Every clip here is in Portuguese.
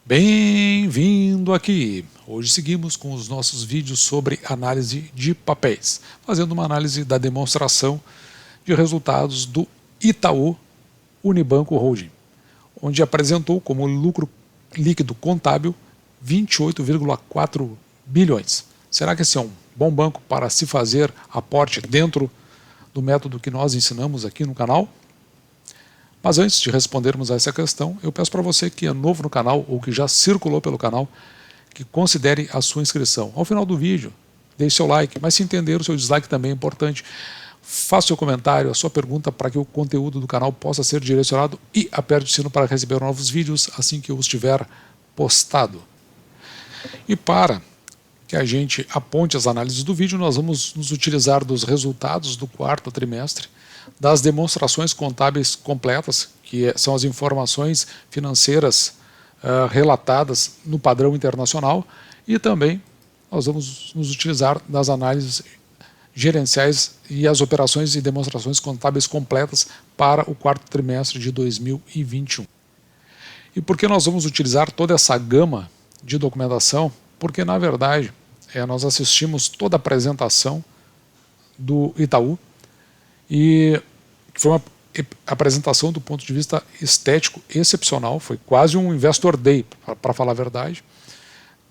Bem-vindo aqui! Hoje seguimos com os nossos vídeos sobre análise de papéis, fazendo uma análise da demonstração de resultados do Itaú Unibanco Holding, onde apresentou como lucro líquido contábil 28,4 bilhões. Será que esse é um bom banco para se fazer aporte dentro do método que nós ensinamos aqui no canal? Mas antes de respondermos a essa questão, eu peço para você que é novo no canal ou que já circulou pelo canal, que considere a sua inscrição. Ao final do vídeo, deixe seu like, mas se entender, o seu dislike também é importante. Faça seu comentário, a sua pergunta para que o conteúdo do canal possa ser direcionado e aperte o sino para receber novos vídeos assim que eu os tiver postado. E para que a gente aponte as análises do vídeo, nós vamos nos utilizar dos resultados do quarto trimestre, das demonstrações contábeis completas, que são as informações financeiras relatadas no padrão internacional, e também nós vamos nos utilizar das análises gerenciais e as operações e demonstrações contábeis completas para o quarto trimestre de 2021. E por que nós vamos utilizar toda essa gama de documentação? Porque, na verdade, nós assistimos toda a apresentação do Itaú e foi uma apresentação do ponto de vista estético excepcional, foi quase um Investor Day, para falar a verdade,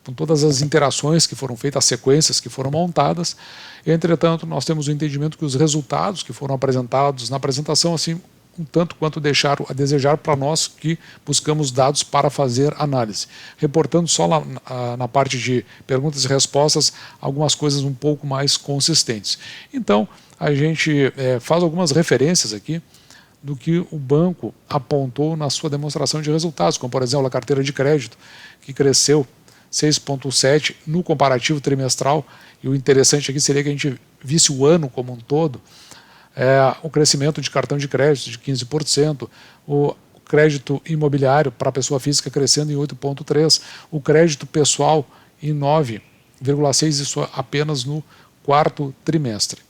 com todas as interações que foram feitas, as sequências que foram montadas. Entretanto, nós temos o entendimento que os resultados que foram apresentados na apresentação, assim, um tanto quanto deixaram a desejar para nós que buscamos dados para fazer análise. Reportando só na parte de perguntas e respostas algumas coisas um pouco mais consistentes. Então, a gente faz algumas referências aqui do que o banco apontou na sua demonstração de resultados, como por exemplo a carteira de crédito, que cresceu 6,7% no comparativo trimestral, e o interessante aqui seria que a gente visse o ano como um todo, o crescimento de cartão de crédito de 15%, o crédito imobiliário para a pessoa física crescendo em 8,3%, o crédito pessoal em 9,6%, isso apenas no quarto trimestre.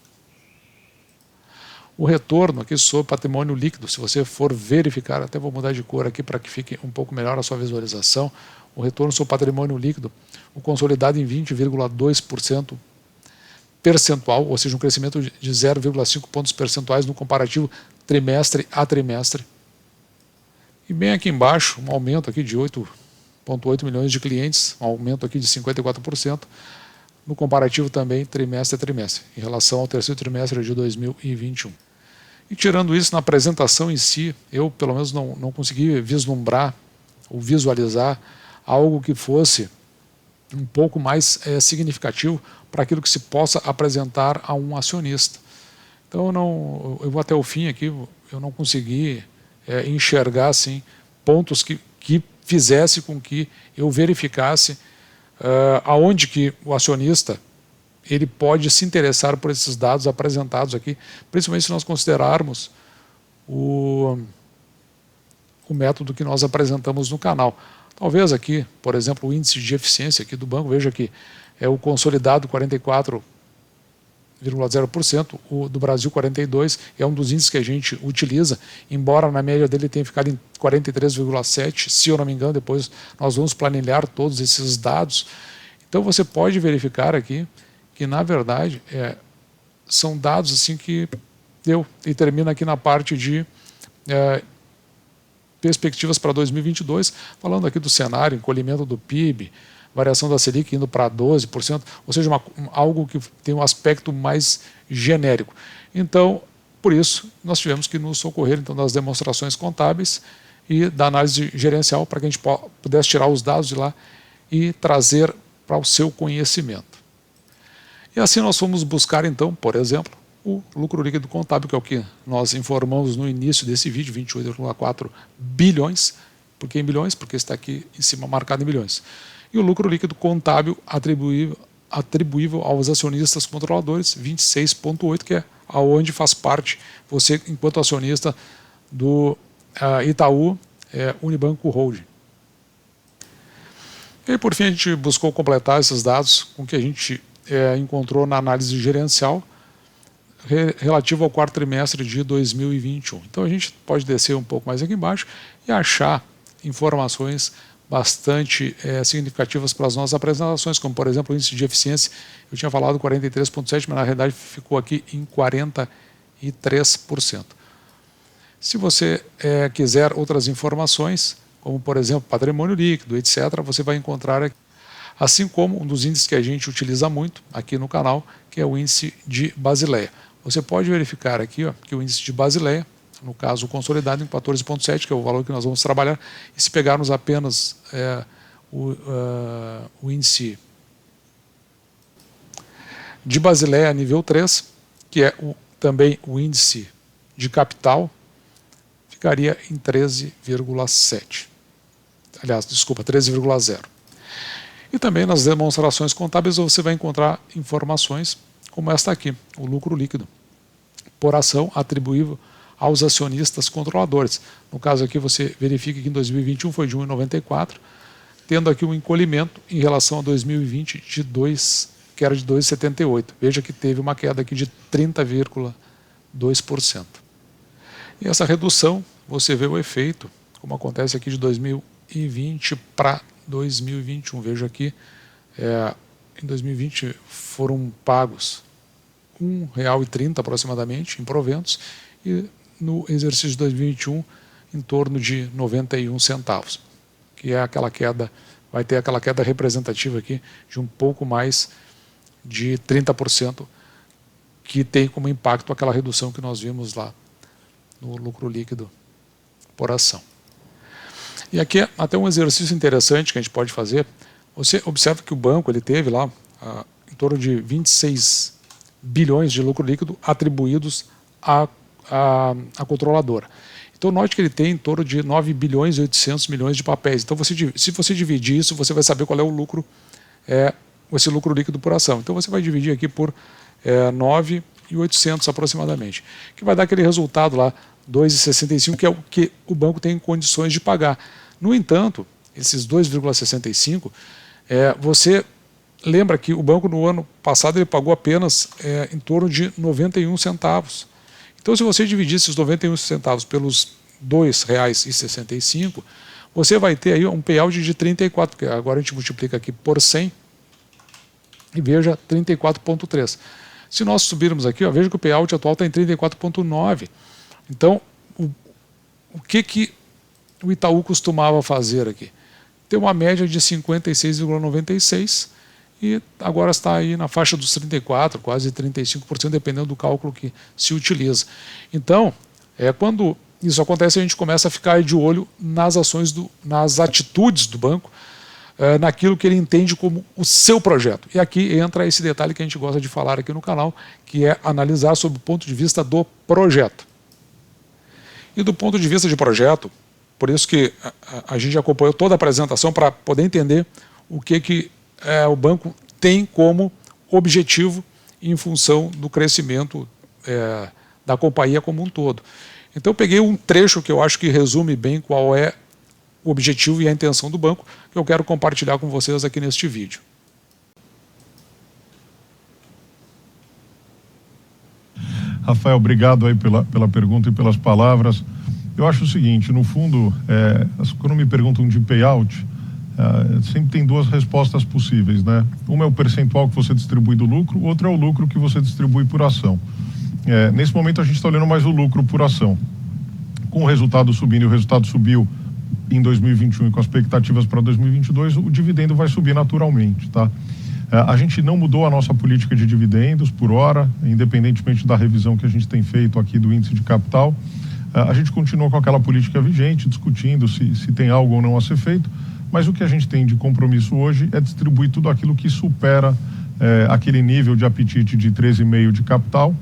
O retorno aqui sobre patrimônio líquido, se você for verificar, até vou mudar de cor aqui para que fique um pouco melhor a sua visualização, o retorno sobre patrimônio líquido, o consolidado em 20,2% percentual, ou seja, um crescimento de 0,5 pontos percentuais no comparativo trimestre a trimestre. E bem aqui embaixo, um aumento aqui de 8,8 milhões de clientes, um aumento aqui de 54%, no comparativo também trimestre a trimestre, em relação ao terceiro trimestre de 2021. E tirando isso, na apresentação em si, eu pelo menos não consegui vislumbrar ou visualizar algo que fosse um pouco mais significativo para aquilo que se possa apresentar a um acionista. Então eu vou até o fim aqui, eu não consegui enxergar assim, pontos que fizesse com que eu verificasse aonde que o acionista ele pode se interessar por esses dados apresentados aqui, principalmente se nós considerarmos o método que nós apresentamos no canal. Talvez aqui, por exemplo, o índice de eficiência aqui do banco, veja que é o consolidado 44,0%, o do Brasil 42%, é um dos índices que a gente utiliza, embora na média dele tenha ficado em 43,7%, se eu não me engano, depois nós vamos planilhar todos esses dados. Então você pode verificar aqui que, na verdade, são dados assim que deu, e termina aqui na parte de perspectivas para 2022, falando aqui do cenário, encolhimento do PIB, variação da Selic indo para 12%, ou seja, algo que tem um aspecto mais genérico. Então, por isso, nós tivemos que nos socorrer então, das demonstrações contábeis e da análise gerencial para que a gente pudesse tirar os dados de lá e trazer para o seu conhecimento. E assim nós fomos buscar então, por exemplo, o lucro líquido contábil, que é o que nós informamos no início desse vídeo, 28,4 bilhões. Por que em bilhões? Porque está aqui em cima marcado em bilhões. E o lucro líquido contábil atribuível aos acionistas controladores, 26,8, que é aonde faz parte você, enquanto acionista do Itaú Unibanco Holding. E por fim a gente buscou completar esses dados com o que a gente encontrou na análise gerencial relativo ao quarto trimestre de 2021. Então a gente pode descer um pouco mais aqui embaixo e achar informações bastante significativas para as nossas apresentações, como por exemplo o índice de eficiência. Eu tinha falado 43,7%, mas na realidade ficou aqui em 43%. Se você quiser outras informações, como por exemplo patrimônio líquido, etc., você vai encontrar aqui. Assim como um dos índices que a gente utiliza muito aqui no canal, que é o índice de Basileia. Você pode verificar aqui que o índice de Basileia, no caso consolidado em 14,7, que é o valor que nós vamos trabalhar, e se pegarmos apenas o índice de Basileia nível 3, que é também o índice de capital, ficaria em 13,7. Aliás, desculpa, 13,0. E também nas demonstrações contábeis você vai encontrar informações como esta aqui, o lucro líquido por ação atribuível aos acionistas controladores. No caso aqui você verifica que em 2021 foi de 1,94, tendo aqui um encolhimento em relação a 2020 que era de 2,78. Veja que teve uma queda aqui de 30,2%. E essa redução, você vê o efeito, como acontece aqui de 2020 para 2021. Veja aqui, em 2020 foram pagos R$ 1,30 aproximadamente em proventos, e no exercício de 2021 em torno de 91 centavos, que é aquela queda, vai ter aquela queda representativa aqui de um pouco mais de 30%, que tem como impacto aquela redução que nós vimos lá no lucro líquido por ação. E aqui é até um exercício interessante que a gente pode fazer. Você observa que o banco ele teve lá em torno de 26 bilhões de lucro líquido atribuídos à controladora. Então note que ele tem em torno de 9 bilhões e 800 milhões de papéis. Então se você dividir isso, você vai saber qual é o lucro, esse lucro líquido por ação. Então você vai dividir aqui por 9.800 aproximadamente, que vai dar aquele resultado lá, 2,65, que é o que o banco tem condições de pagar. No entanto, esses 2,65, você lembra que o banco no ano passado ele pagou apenas em torno de 91 centavos. Então se você dividir esses 91 centavos pelos R$ 2,65, você vai ter aí um payout de 34, porque agora a gente multiplica aqui por 100 e veja 34,3. Se nós subirmos aqui, veja que o payout atual está em 34,9. Então, o que o Itaú costumava fazer aqui? Ter uma média de 56,96 e agora está aí na faixa dos 34%, quase 35%, dependendo do cálculo que se utiliza. Então, quando isso acontece, a gente começa a ficar de olho nas ações, nas atitudes do banco, naquilo que ele entende como o seu projeto. E aqui entra esse detalhe que a gente gosta de falar aqui no canal, que é analisar sob o ponto de vista do projeto. E do ponto de vista de projeto, por isso que a gente acompanhou toda a apresentação para poder entender o que o banco tem como objetivo em função do crescimento da companhia como um todo. Então eu peguei um trecho que eu acho que resume bem qual é o objetivo e a intenção do banco, que eu quero compartilhar com vocês aqui neste vídeo. Rafael, obrigado aí pela pergunta e pelas palavras. Eu acho o seguinte, no fundo, quando me perguntam de payout, sempre tem duas respostas possíveis, né? Uma é o percentual que você distribui do lucro, outra é o lucro que você distribui por ação. Nesse momento a gente está olhando mais o lucro por ação. Com o resultado subindo, e o resultado subiu em 2021 e com as expectativas para 2022, o dividendo vai subir naturalmente, tá? A gente não mudou a nossa política de dividendos por hora, independentemente da revisão que a gente tem feito aqui do índice de capital. A gente continua com aquela política vigente, discutindo se tem algo ou não a ser feito, mas o que a gente tem de compromisso hoje é distribuir tudo aquilo que supera aquele nível de apetite de 13,5 de capital.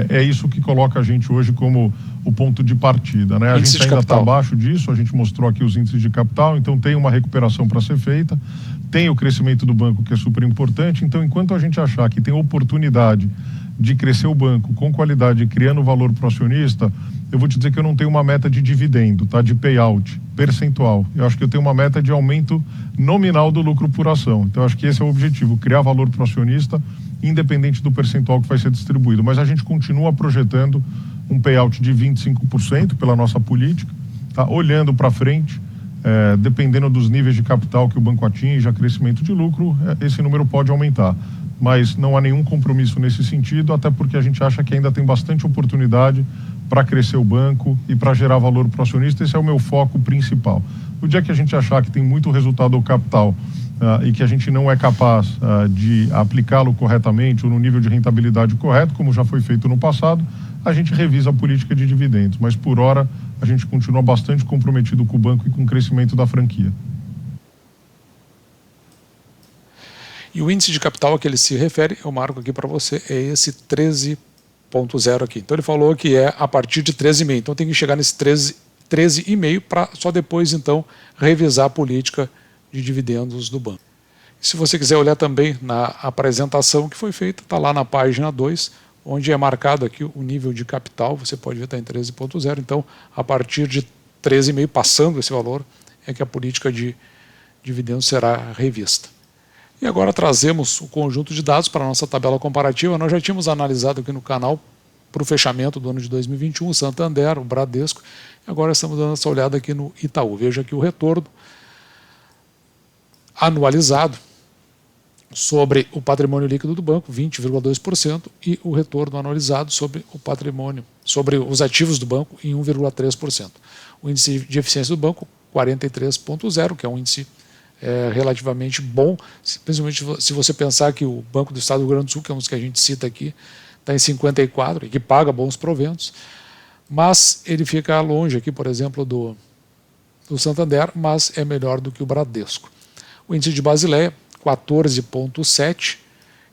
É isso que coloca a gente hoje como o ponto de partida, né? A gente ainda está abaixo disso, a gente mostrou aqui os índices de capital, então tem uma recuperação para ser feita, tem o crescimento do banco que é super importante, então enquanto a gente achar que tem oportunidade de crescer o banco com qualidade, criando valor para o acionista, eu vou te dizer que eu não tenho uma meta de dividendo, tá? De payout percentual. Eu acho que eu tenho uma meta de aumento nominal do lucro por ação. Então eu acho que esse é o objetivo, criar valor para o acionista, independente do percentual que vai ser distribuído. Mas a gente continua projetando um payout de 25% pela nossa política, tá? Olhando para frente, dependendo dos níveis de capital que o banco atinja, crescimento de lucro, esse número pode aumentar. Mas não há nenhum compromisso nesse sentido, até porque a gente acha que ainda tem bastante oportunidade para crescer o banco e para gerar valor para o acionista. Esse é o meu foco principal. O dia que a gente achar que tem muito resultado ao capital e que a gente não é capaz de aplicá-lo corretamente ou no nível de rentabilidade correto, como já foi feito no passado, a gente revisa a política de dividendos. Mas, por hora, a gente continua bastante comprometido com o banco e com o crescimento da franquia. E o índice de capital a que ele se refere, eu marco aqui para você, é esse 13,0 aqui. Então ele falou que é a partir de 13,5. Então tem que chegar nesse 13,5 para só depois então revisar a política de dividendos do banco. E se você quiser olhar também na apresentação que foi feita, está lá na página 2, onde é marcado aqui o nível de capital, você pode ver, está em 13,0. Então a partir de 13,5, passando esse valor, é que a política de dividendos será revista. E agora trazemos o conjunto de dados para a nossa tabela comparativa. Nós já tínhamos analisado aqui no canal para o fechamento do ano de 2021, o Santander, o Bradesco. E agora estamos dando essa olhada aqui no Itaú. Veja aqui o retorno anualizado sobre o patrimônio líquido do banco, 20,2%, e o retorno anualizado sobre o patrimônio, sobre os ativos do banco, em 1,3%. O índice de eficiência do banco, 43,0, que é um índice relativamente bom, principalmente se você pensar que o Banco do Estado do Rio Grande do Sul, que é um dos que a gente cita aqui, está em 54 e que paga bons proventos, mas ele fica longe aqui, por exemplo, do Santander, mas é melhor do que o Bradesco. O índice de Basileia, 14,7,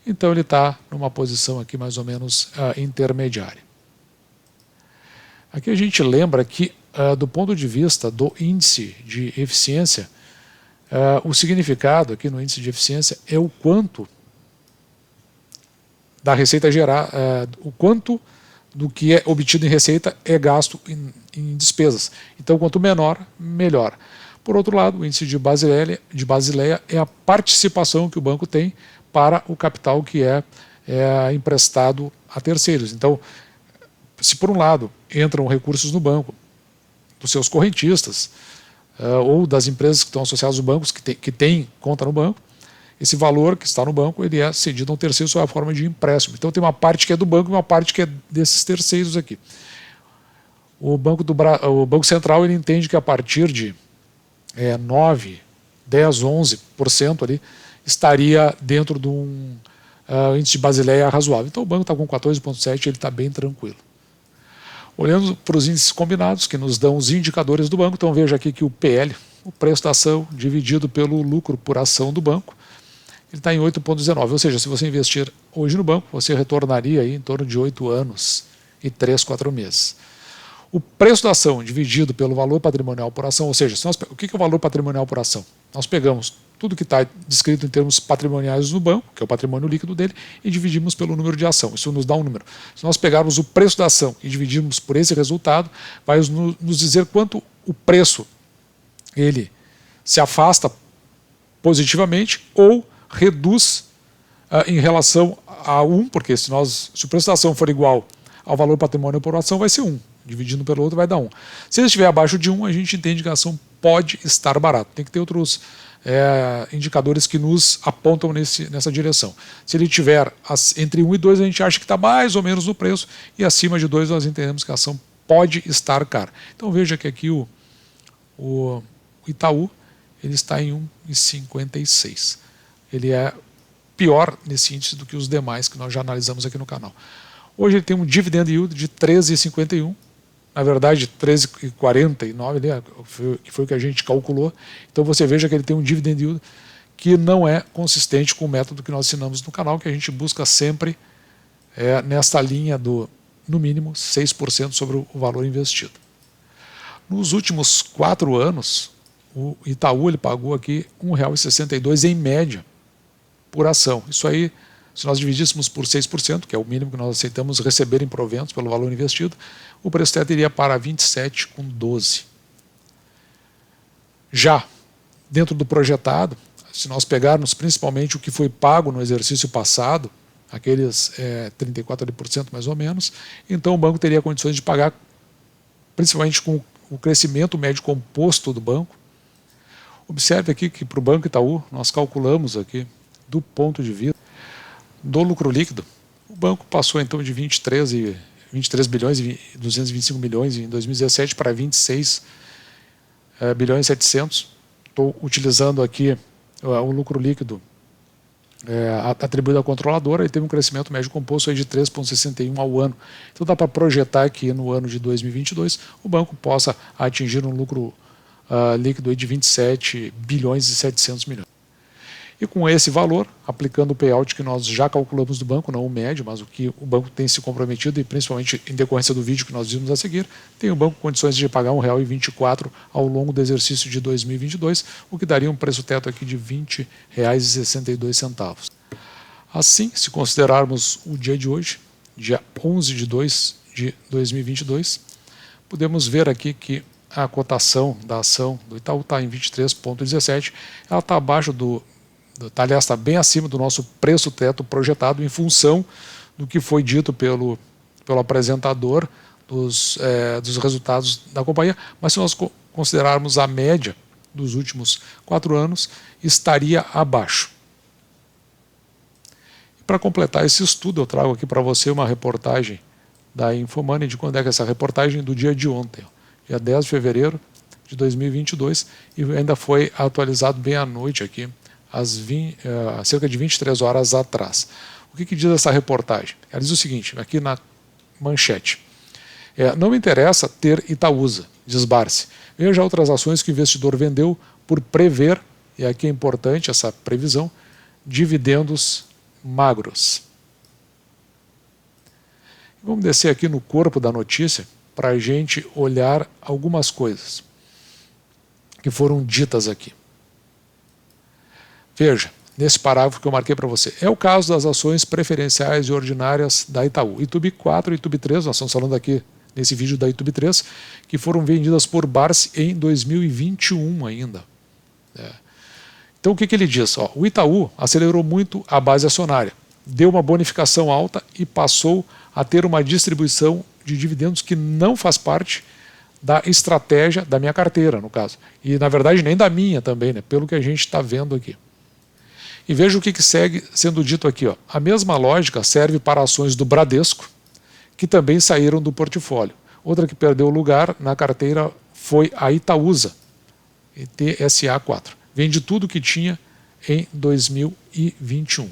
então ele está numa posição aqui mais ou menos intermediária. Aqui a gente lembra que, do ponto de vista do índice de eficiência, o significado aqui no índice de eficiência é o quanto da receita o quanto do que é obtido em receita é gasto em despesas. Então, quanto menor, melhor. Por outro lado, o índice de Basileia é a participação que o banco tem para o capital que é emprestado a terceiros. Então, se por um lado entram recursos no banco dos seus correntistas, ou das empresas que estão associadas aos bancos, que têm conta no banco, esse valor que está no banco ele é cedido a um terceiro sob a forma de empréstimo. Então tem uma parte que é do banco e uma parte que é desses terceiros aqui. O Banco Central ele entende que a partir de 9, 10, 11% ali estaria dentro de um índice de Basileia razoável. Então o banco está com 14,7, ele está bem tranquilo. Olhando para os índices combinados, que nos dão os indicadores do banco, então veja aqui que o PL, o preço da ação dividido pelo lucro por ação do banco, ele está em 8,19, ou seja, se você investir hoje no banco, você retornaria aí em torno de 8 anos e 3, 4 meses. O preço da ação dividido pelo valor patrimonial por ação, ou seja, o que é o valor patrimonial por ação? Nós pegamos tudo que está descrito em termos patrimoniais no banco, que é o patrimônio líquido dele, e dividimos pelo número de ação. Isso nos dá um número. Se nós pegarmos o preço da ação e dividirmos por esse resultado, vai nos dizer quanto o preço ele se afasta positivamente ou reduz em relação a 1, porque se o preço da ação for igual ao valor patrimonial por ação, vai ser 1. Dividindo pelo outro vai dar 1. Se ele estiver abaixo de 1, a gente entende que a ação pode estar barata. Tem que ter outros indicadores que nos apontam nessa direção. Se ele tiver entre 1 e 2, a gente acha que está mais ou menos no preço, e acima de 2 nós entendemos que a ação pode estar cara. Então veja que aqui o Itaú ele está em 1,56. Ele é pior nesse índice do que os demais que nós já analisamos aqui no canal. Hoje ele tem um dividend yield de 13,51, na verdade 13,49, que foi o que a gente calculou. Então você veja que ele tem um dividend yield que não é consistente com o método que nós ensinamos no canal, que a gente busca sempre nesta linha no mínimo, 6% sobre o valor investido. Nos últimos 4 anos, o Itaú ele pagou aqui R$ 1,62 em média por ação. Isso aí, se nós dividíssemos por 6%, que é o mínimo que nós aceitamos receber em proventos pelo valor investido, o preço teto iria para 27,12. Já dentro do projetado, se nós pegarmos principalmente o que foi pago no exercício passado, aqueles 34% mais ou menos, então o banco teria condições de pagar, principalmente com o crescimento médio composto do banco, Observe aqui que para o Banco Itaú, nós calculamos aqui, do ponto de vista do lucro líquido, o banco passou então de 23 bilhões e 225 milhões em 2017 para 26 bilhões e 700. Estou utilizando aqui o lucro líquido atribuído à controladora e teve um crescimento médio composto aí de 3,61 ao ano. Então dá para projetar que no ano de 2022 o banco possa atingir um lucro líquido aí de 27 bilhões e 700 milhões. E com esse valor, aplicando o payout que nós já calculamos do banco, não o médio, mas o que o banco tem se comprometido, e principalmente em decorrência do vídeo que nós vimos a seguir, tem o banco condições de pagar R$ 1,24 ao longo do exercício de 2022, o que daria um preço teto aqui de R$ 20,62. Assim, se considerarmos o dia de hoje, dia 11 de 2 de 2022, podemos ver aqui que a cotação da ação do Itaú está em 23,17, ela está abaixo aliás, está bem acima do nosso preço teto projetado em função do que foi dito pelo apresentador dos resultados da companhia, mas se nós considerarmos a média dos últimos 4 anos, estaria abaixo. E para completar esse estudo, eu trago aqui para você uma reportagem da Infomoney, de quando é que essa reportagem do dia de ontem, dia 10 de fevereiro de 2022, e ainda foi atualizado bem à noite aqui, cerca de 23 horas atrás. O que diz essa reportagem? Ela diz o seguinte, aqui na manchete. Não me interessa ter Itaúsa, diz Barsi. Veja outras ações que o investidor vendeu por prever, e aqui é importante essa previsão, dividendos magros. Vamos descer aqui no corpo da notícia para a gente olhar algumas coisas que foram ditas aqui. Veja, nesse parágrafo que eu marquei para você, é o caso das ações preferenciais e ordinárias da Itaú. Itub 4 e Itub 3, nós estamos falando aqui nesse vídeo da Itub 3, que foram vendidas por Barsi em 2021 ainda. Então o que ele diz? O Itaú acelerou muito a base acionária, deu uma bonificação alta e passou a ter uma distribuição de dividendos que não faz parte da estratégia da minha carteira, no caso. E na verdade nem da minha também, pelo que a gente está vendo aqui. E veja o que segue sendo dito aqui. A mesma lógica serve para ações do Bradesco, que também saíram do portfólio. Outra que perdeu lugar na carteira foi a Itaúsa, ETSA4. Vende tudo que tinha em 2021.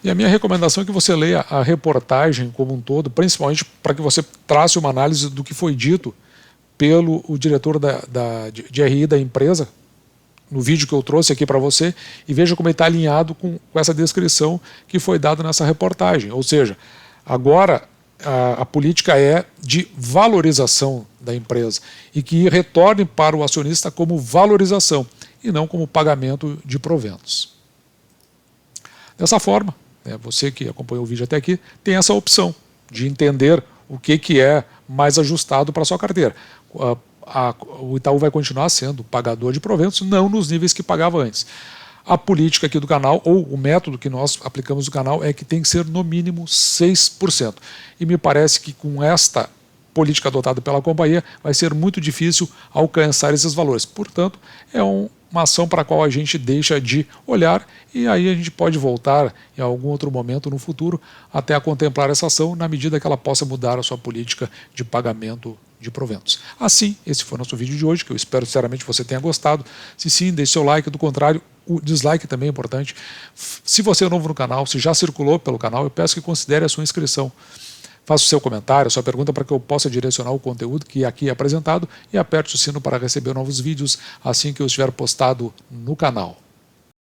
E a minha recomendação é que você leia a reportagem como um todo, principalmente para que você trace uma análise do que foi dito pelo diretor de RI da empresa, no vídeo que eu trouxe aqui para você, e veja como ele está alinhado com essa descrição que foi dada nessa reportagem. Ou seja, agora a política é de valorização da empresa e que retorne para o acionista como valorização e não como pagamento de proventos. Dessa forma, você que acompanhou o vídeo até aqui, tem essa opção de entender o que é mais ajustado para a sua carteira. O Itaú vai continuar sendo pagador de proventos, não nos níveis que pagava antes. A política aqui do canal, ou o método que nós aplicamos no canal, é que tem que ser no mínimo 6%. E me parece que com esta política adotada pela companhia, vai ser muito difícil alcançar esses valores. Portanto, é uma ação para a qual a gente deixa de olhar e aí a gente pode voltar em algum outro momento no futuro até a contemplar essa ação na medida que ela possa mudar a sua política de pagamento de proventos. Assim, esse foi o nosso vídeo de hoje, que eu espero sinceramente que você tenha gostado. Se sim, deixe seu like, do contrário, o dislike também é importante. Se você é novo no canal, se já circulou pelo canal, eu peço que considere a sua inscrição. Faça o seu comentário, a sua pergunta para que eu possa direcionar o conteúdo que aqui é apresentado e aperte o sino para receber novos vídeos assim que eu estiver postado no canal.